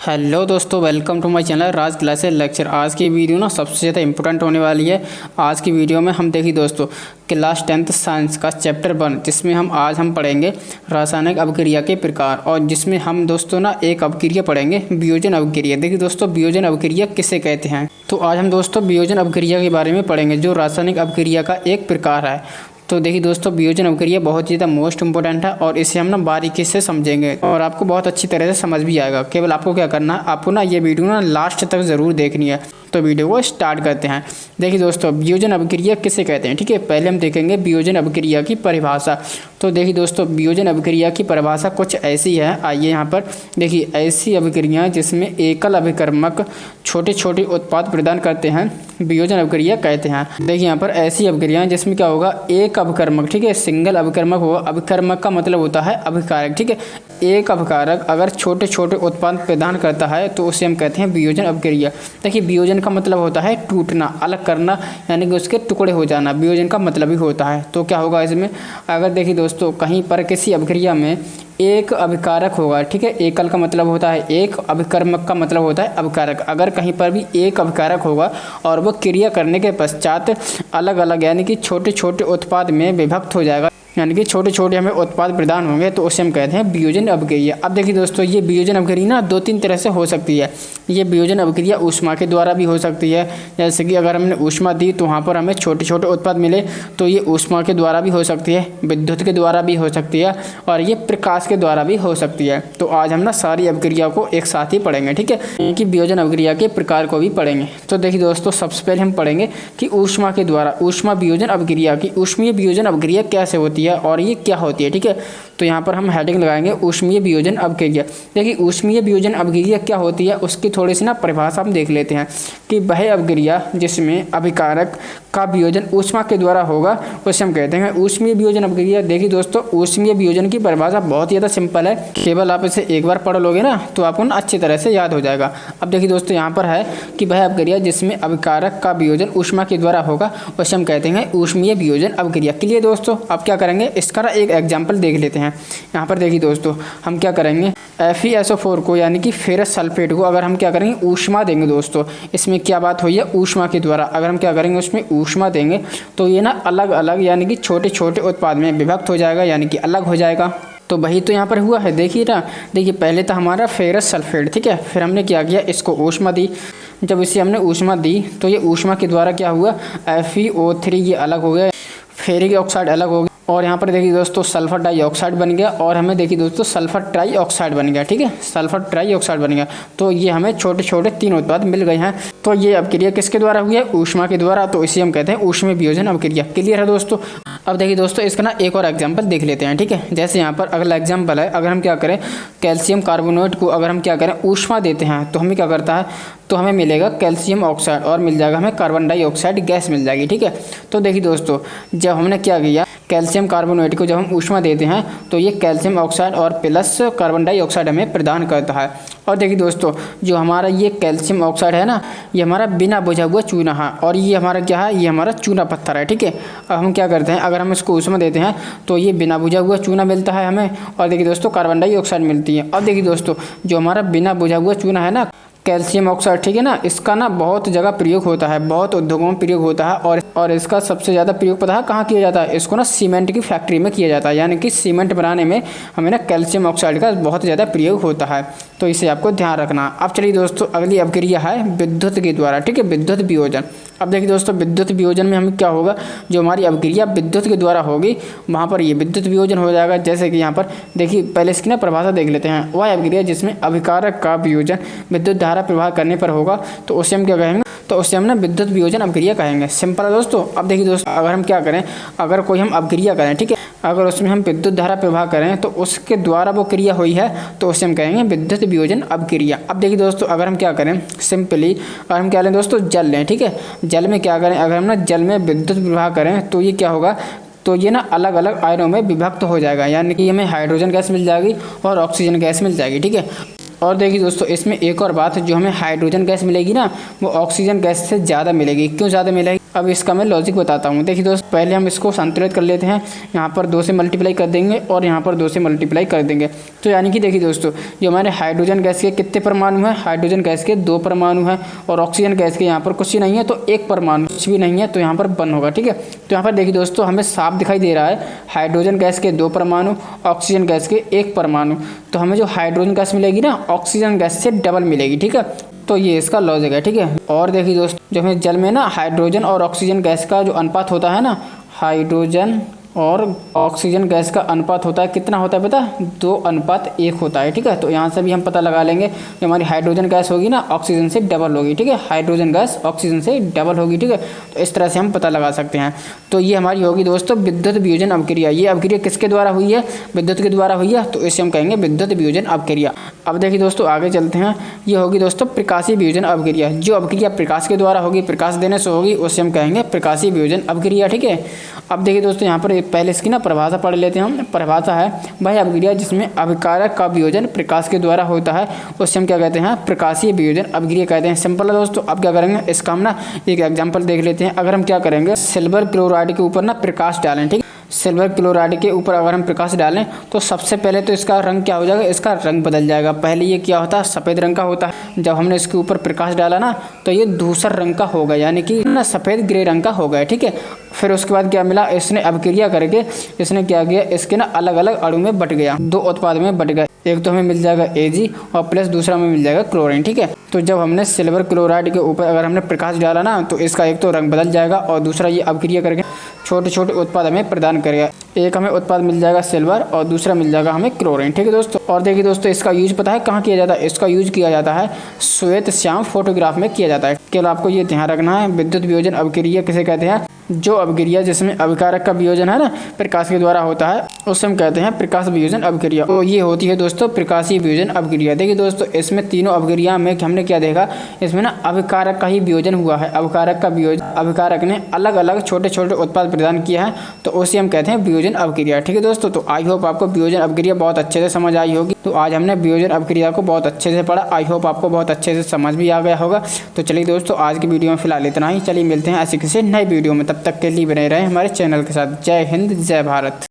Hello दोस्तों, welcome to my channel Raj classes lecture. आज की वीडियो ना सबसे ज़्यादा इंपॉर्टेंट होने वाली है। आज की वीडियो में हम देखिए दोस्तों क्लास 10th साइंस का चैप्टर 1, जिसमें हम पढ़ेंगे रासायनिक अभिक्रिया के प्रकार, और जिसमें हम दोस्तों ना एक अभिक्रिया पढ़ेंगे वियोजन अभिक्रिया। देखिए दोस्तों, वियोजन अभिक्रिया किसे कहते हैं, तो आज हम दोस्तों वियोजन अभिक्रिया के बारे में पढ़ेंगे, जो रासायनिक अभिक्रिया का एक प्रकार है। तो देखिए दोस्तों, वियोजन अभिक्रिया बहुत ज़्यादा मोस्ट इंपॉर्टेंट है और इसे हम ना बारीकी से समझेंगे और आपको बहुत अच्छी तरह से समझ भी आएगा। केवल आपको क्या करना है, आपको ना ये वीडियो ना लास्ट तक ज़रूर देखनी है। तो वीडियो को स्टार्ट करते हैं। देखिए दोस्तों, वियोजन अभिक्रिया किसे कहते हैं, ठीक है। पहले हम देखेंगे वियोजन अभिक्रिया की परिभाषा। तो देखिए दोस्तों, वियोजन अभिक्रिया की परिभाषा कुछ ऐसी है। आइए यहाँ पर देखिए, ऐसी अभिक्रियाएं जिसमें एकल अभिकर्मक छोटे छोटे उत्पाद प्रदान करते हैं वियोजन अभिक्रिया कहते हैं। देखिए यहाँ पर ऐसी अभिक्रियाएं जिसमें क्या होगा, एक अभिकर्मक, ठीक है, सिंगल अभिकर्मक होगा। अभिकर्मक का मतलब होता है अभिकारक, ठीक है। एक अभिकारक अगर छोटे छोटे उत्पाद प्रदान करता है तो उसे हम कहते हैं वियोजन अभिक्रिया। देखिए, वियोजन का मतलब होता है टूटना, अलग करना, यानी कि उसके टुकड़े हो जाना, वियोजन का मतलब ही होता है। तो क्या होगा इसमें, अगर देखिए दोस्तों कहीं पर किसी अभिक्रिया में एक अभिकारक होगा, ठीक है, एकल का मतलब होता है एक, अभिकर्मक का मतलब होता है अभिकारक। अगर कहीं पर भी एक अभिकारक होगा और वो क्रिया करने के पश्चात अलग अलग यानी कि छोटे छोटे उत्पाद में विभक्त हो जाएगा, यानी कि छोटे छोटे हमें उत्पाद प्रदान होंगे, तो उसे हम कहते हैं वियोजन अभिक्रिया। अब देखिए दोस्तों, ये वियोजन अभिक्रिया ना दो तीन तरह से हो सकती है। ये वियोजन अभिक्रिया ऊष्मा के द्वारा भी हो सकती है, जैसे कि अगर हमने ऊष्मा दी तो वहाँ पर हमें छोटे छोटे उत्पाद मिले, तो ये ऊष्मा के द्वारा भी हो सकती है, विद्युत के द्वारा भी हो सकती है, और ये प्रकाश के द्वारा भी हो सकती है। तो आज हम ना सारी अभिक्रिया को एक साथ ही पढ़ेंगे, ठीक है, कि वियोजन अभिक्रिया के प्रकार को भी पढ़ेंगे। तो देखिए दोस्तों, सबसे पहले हम पढ़ेंगे कि ऊष्मा के द्वारा ऊष्मा वियोजन अभिक्रिया की ऊष्मीय वियोजन अभिक्रिया कैसे होती है और ये क्या होती है, ठीक है। तो यहाँ पर हम हेडिंग लगाएंगे ऊष्मीय वियोजन अभिक्रिया। देखिए, ऊष्मीय वियोजन अभिक्रिया क्या होती है उसकी थोड़ी सी ना परिभाषा हम देख लेते हैं कि वह अभिक्रिया जिसमें अभिकारक का वियोजन ऊष्मा के द्वारा होगा उसे हम कहते हैं ऊष्मीय वियोजन अभिक्रिया। देखिए दोस्तों, ऊष्मीय वियोजन की परिभाषा बहुत ज़्यादा सिंपल है, केवल आप इसे एक बार पढ़ लोगे ना तो आपको ना अच्छी तरह से याद हो जाएगा। अब देखिए दोस्तों, यहाँ पर है कि वह अभिक्रिया जिसमें अभिकारक का वियोजन ऊष्मा के द्वारा होगा उसे हम कहते हैं ऊष्मीय वियोजन अभिक्रिया। के लिए दोस्तों अब क्या करेंगे, इसका एक एग्जाम्पल देख लेते हैं। यहाँ पर देखिए दोस्तों, हम क्या करेंगे, FeSO4 को यानी कि फेरस सल्फेट को अगर हम क्या करेंगे ऊष्मा देंगे दोस्तों, इसमें क्या बात हुई है, ऊष्मा के द्वारा अगर हम क्या करेंगे उसमें ऊष्मा देंगे तो ये ना अलग अलग यानी कि छोटे छोटे उत्पाद में विभक्त हो जाएगा, यानी कि अलग हो जाएगा। तो वही तो यहाँ पर हुआ है, देखिए ना। देखिए, पहले था हमारा फेरस सल्फेट, ठीक है, फिर हमने क्या किया, इसको ऊष्मा दी। जब इसे हमने ऊष्मा दी तो ये ऊष्मा के द्वारा क्या हुआ, FeO3 ये अलग हो गया, फेरिक ऑक्साइड अलग हो गया, और यहाँ पर देखिए दोस्तों सल्फर डाइऑक्साइड बन गया, और हमें देखिए दोस्तों सल्फर ट्राइऑक्साइड बन गया, ठीक है, सल्फर ट्राइऑक्साइड बन गया। तो ये हमें छोटे छोटे तीन उत्पाद मिल गए हैं। तो ये अभिक्रिया किसके द्वारा हुई है, ऊष्मा के द्वारा, तो इसे हम कहते हैं ऊष्मीय वियोजन अभिक्रिया। क्लियर है दोस्तों। अब देखिए दोस्तों, इसका ना एक और एग्जाम्पल देख लेते हैं, ठीक है। जैसे यहाँ पर अगला एग्जाम्पल है, अगर हम क्या करें, कैल्शियम कार्बोनेट को अगर हम क्या करें ऊष्मा देते हैं तो हमें क्या करता है, तो हमें मिलेगा कैल्शियम ऑक्साइड और मिल जाएगा हमें कार्बन डाइऑक्साइड गैस मिल जाएगी, ठीक है। तो देखिए दोस्तों, जब हमने क्या किया, कैल्शियम कार्बोनेट को जब हम ऊष्मा देते हैं तो ये कैल्शियम ऑक्साइड और प्लस कार्बन डाइऑक्साइड हमें प्रदान करता है। और देखिए दोस्तों, जो हमारा ये कैल्शियम ऑक्साइड है ना, ये हमारा बिना बुझा हुआ चूना है, और ये हमारा क्या है, ये हमारा चूना पत्थर है, ठीक है। अब हम क्या करते हैं, अगर हम इसको ऊष्मा देते हैं तो ये बिना बुझा हुआ चूना मिलता है हमें, और देखिए दोस्तों कार्बन डाइऑक्साइड मिलती है। अब देखिए दोस्तों, जो हमारा बिना बुझा हुआ चूना है ना, कैल्शियम ऑक्साइड, ठीक है ना, इसका ना बहुत जगह प्रयोग होता है, बहुत उद्योगों में प्रयोग होता है, और इसका सबसे ज़्यादा प्रयोग पता है कहाँ किया जाता है, इसको ना सीमेंट की फैक्ट्री में किया जाता है, यानी कि सीमेंट बनाने में हमें ना कैल्शियम ऑक्साइड का बहुत ज़्यादा प्रयोग होता है। तो इसे आपको ध्यान रखना। अब चलिए दोस्तों, अगली अभिक्रिया है विद्युत के द्वारा, ठीक है, विद्युत वियोजन। अब देखिए दोस्तों, विद्युत वियोजन में हमें क्या होगा, जो हमारी अभिक्रिया विद्युत के द्वारा होगी वहाँ पर ये विद्युत वियोजन हो जाएगा। जैसे कि यहाँ पर देखिए, पहले इसकी ना परिभाषा देख लेते हैं। वह अभिक्रिया जिसमें अभिकारक का वियोजन विद्युत धारा प्रवाह करने पर होगा तो उसे हम क्या कहेंगे, तो उसे हम ना विद्युत वियोजन अभिक्रिया कहेंगे। सिंपल है दोस्तों। अब देखिए दोस्तों, अगर हम क्या करें, अगर कोई हम अभिक्रिया करें, ठीक है, अगर उसमें हम विद्युत धारा प्रवाह करें तो उसके द्वारा वो क्रिया हुई है तो उसे हम कहेंगे विद्युत वियोजन अभिक्रिया। अब देखिए दोस्तों, अगर हम क्या करें, सिंपली अगर हम क्या लें दोस्तों, जल लें, ठीक है, जल में क्या करें, अगर हम ना जल में विद्युत प्रवाह करें तो ये क्या होगा, तो ये ना अलग अलग आयनों में विभक्त हो जाएगा, यानी कि हमें हाइड्रोजन गैस मिल जाएगी और ऑक्सीजन गैस मिल जाएगी, ठीक है। और देखिए दोस्तों, इसमें एक और बात, जो हमें हाइड्रोजन गैस मिलेगी ना, वो ऑक्सीजन गैस से ज़्यादा मिलेगी। क्यों ज़्यादा मिलेगी, अब इसका मैं लॉजिक बताता हूँ। देखिए दोस्त, पहले हम इसको संतुलित कर लेते हैं। यहाँ पर 2 से मल्टीप्लाई कर देंगे और यहाँ पर 2 से मल्टीप्लाई कर देंगे। तो यानी कि देखिए दोस्तों, जो हमारे हाइड्रोजन गैस के कितने परमाणु हैं, हाइड्रोजन गैस के 2 परमाणु हैं और ऑक्सीजन गैस के यहाँ पर कुछ ही नहीं है, तो 1 परमाणु, कुछ भी नहीं है, तो यहाँ पर 1 होगा। ठीक है, तो यहाँ पर देखिए दोस्तों, हमें साफ दिखाई दे रहा है हाइड्रोजन गैस के 2 परमाणु, ऑक्सीजन गैस के 1 परमाणु। तो हमें जो हाइड्रोजन गैस मिलेगी ना, ऑक्सीजन गैस से डबल मिलेगी। ठीक है, तो ये इसका लॉजिक है। ठीक है, और देखिए दोस्तों, जो हमें जल में ना हाइड्रोजन और ऑक्सीजन गैस का जो अनुपात होता है ना, हाइड्रोजन और ऑक्सीजन गैस का अनुपात होता है, कितना होता है पता, 2:1 होता है। ठीक है, तो यहाँ से भी हम पता लगा लेंगे कि हमारी हाइड्रोजन गैस होगी ना, ऑक्सीजन से डबल होगी। ठीक है, हाइड्रोजन गैस ऑक्सीजन से डबल होगी। ठीक है, तो इस तरह से हम पता लगा सकते हैं। तो ये हमारी होगी दोस्तों विद्युत वियोजन अभिक्रिया। ये अभिक्रिया किसके द्वारा हुई है, विद्युत के द्वारा हुई है, तो इसे हम कहेंगे विद्युत वियोजन अभिक्रिया। अब देखिए दोस्तों, आगे चलते हैं। ये होगी दोस्तों प्रकाशीय वियोजन अभिक्रिया। जो अभिक्रिया प्रकाश के द्वारा होगी, प्रकाश देने से होगी, उसे हम कहेंगे प्रकाशीय वियोजन अभिक्रिया। ठीक है, अब देखिए दोस्तों, यहाँ पर पहले इसकी ना परिभाषा पढ़ लेते हैं हम। परिभाषा है वह अभिक्रिया जिसमें अभिकारक का वियोजन प्रकाश के द्वारा होता है, उसे हम क्या कहते हैं, प्रकाशीय वियोजन अभिक्रिया कहते हैं। सिंपल है दोस्तों। अब क्या करेंगे, इसका हम ना एक एग्जांपल देख लेते हैं। अगर हम क्या करेंगे, सिल्वर क्लोराइड के ऊपर ना प्रकाश डालें। ठीक, सिल्वर क्लोराइड के ऊपर अगर हम प्रकाश डालें तो सबसे पहले तो इसका रंग क्या हो जाएगा, इसका रंग बदल जाएगा। पहले ये क्या होता है, सफ़ेद रंग का होता है। जब हमने इसके ऊपर प्रकाश डाला ना, तो ये धूसर रंग का हो गया, यानी कि ना सफ़ेद ग्रे रंग का हो गया। ठीक है, फिर उसके बाद क्या मिला, इसने अभिक्रिया करके इसने क्या किया, इसके ना अलग अलग अणु में बट गया, 2 उत्पाद में बट गया। एक तो हमें मिल जाएगा Ag और प्लस दूसरा में मिल जाएगा क्लोरीन। ठीक है, तो जब हमने सिल्वर क्लोराइड के ऊपर अगर हमने प्रकाश डाला ना, तो इसका एक तो रंग बदल जाएगा और दूसरा ये अभिक्रिया करके छोटे छोटे उत्पाद हमें प्रदान करेगा। एक हमें उत्पाद मिल जाएगा सिल्वर और दूसरा मिल जाएगा हमें क्लोरीन। ठीक है दोस्तों, और देखिए दोस्तों, इसका यूज पता है कहाँ किया जाता है, इसका यूज किया जाता है श्वेत श्याम फोटोग्राफ में किया जाता है। केवल आपको ये ध्यान रखना है, विद्युत वियोजन अभिक्रिया किसे कहते हैं, जो अभिक्रिया जिसमें अभिकारक का वियोजन है ना, प्रकाश के द्वारा होता है, उसे हम कहते हैं प्रकाश वियोजन अभिक्रिया। तो ये होती है दोस्तों प्रकाशीय वियोजन अभिक्रिया। देखिए दोस्तों, इसमें तीनों अभिक्रिया में हमने क्या देखा, इसमें ना अभिकारक का ही वियोजन हुआ है। अभिकारक का वियोजन, अभिकारक ने अलग अलग छोटे छोटे उत्पाद प्रदान किया है, तो उसे हम कहते हैं वियोजन अभिक्रिया। ठीक है दोस्तों, तो आई होप आपको वियोजन अभिक्रिया बहुत अच्छे से समझ आई होगी। तो आज हमने वियोजन अभिक्रिया को बहुत अच्छे से पढ़ा। आई होप आपको बहुत अच्छे से समझ भी आ गया होगा। तो चलिए दोस्तों, आज की वीडियो में फिलहाल इतना ही। चलिए मिलते हैं ऐसे किसी नए वीडियो में, तब तक के लिए बने रहें हमारे चैनल के साथ। जय हिंद, जय भारत।